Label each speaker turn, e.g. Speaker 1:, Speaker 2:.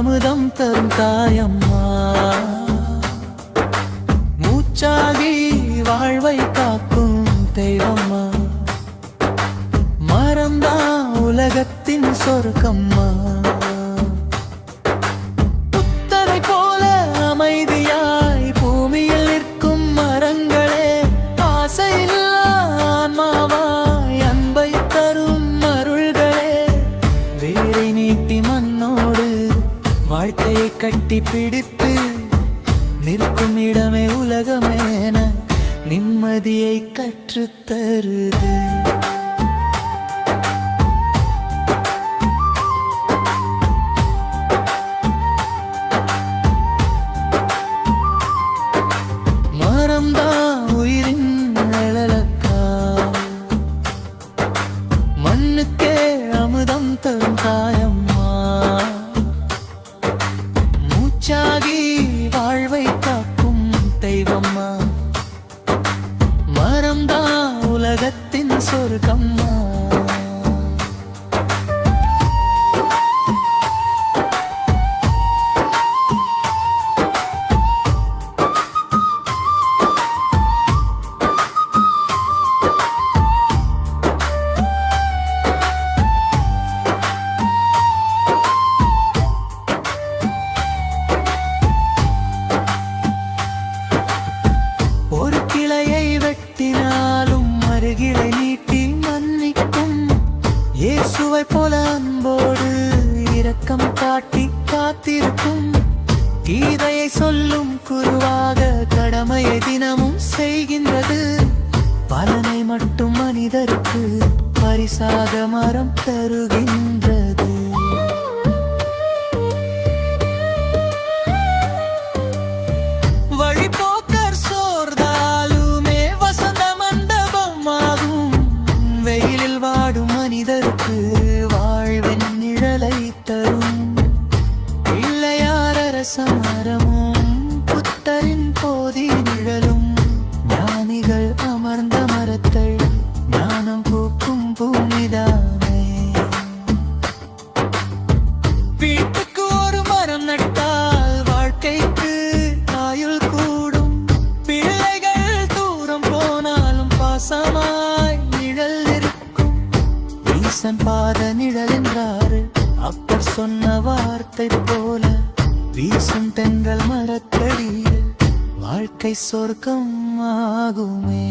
Speaker 1: அமுதம் தரும் தாயம்மா. மூச்சாகி வாழ்வை காக்கும் தெய்வம்மா. மரம்தான் உலகத்தின் சொர்க்கம்மா. புத்தரை போல அமைதியாய் பூமியில் நிற்கும் மரங்களே, ஆசையில்லா ஆன்மாவாய் அன்பை தரும் அருள்களே. வேரை நீட்டி மண்ணோடு வாழ்க்கையை கட்டி பிடித்து நிற்கும் இடமே உலகமேன நிம்மதியை கற்றுத்தருது. மரம்தான் உயிரின் நிழலக்கா, மண்ணுக்கே அமுதம் தரும் தாயம்மா. மூச்சாகி வாழ்வை காக்கும் தெய்வம்மா. மரம்தான் உலகத்தின் சொர்க்கம்மா. வெட்டினாலும் அருகிலை நீட்டி மன்னிக்கும் இயேசுவை போல அன்போடு இரக்கம் காட்டி காத்திருக்கும். கீதையை சொல்லும் குருவாக கடமையை தினமும் செய்கின்றது. பலனை மட்டும் மனிதருக்கு பரிசாக மரம் தருகின்றது. மனிதருக்கு வாழ்வின் நிழலை தரும் பிள்ளையார் அரச மரமும் புத்தரின் போதி நிழலும். ஞானிகள் அமர்ந்த மரத்தை ஞானம் பூக்கும் பூமிதானே. வீட்டுக்கு ஒரு மரம் நட்டால் வாழ்க்கைக்கு ஆயுள் கூடும். பிள்ளைகள் தூரம் போனாலும் பாசமாய் நிழல் பாத நிழல் என்றாரு அப்பர் சொன்ன வார்த்தை போல. வீசும் தென்றல் மரத்தடியில் வாழ்க்கை சொர்க்கம் ஆகுமே.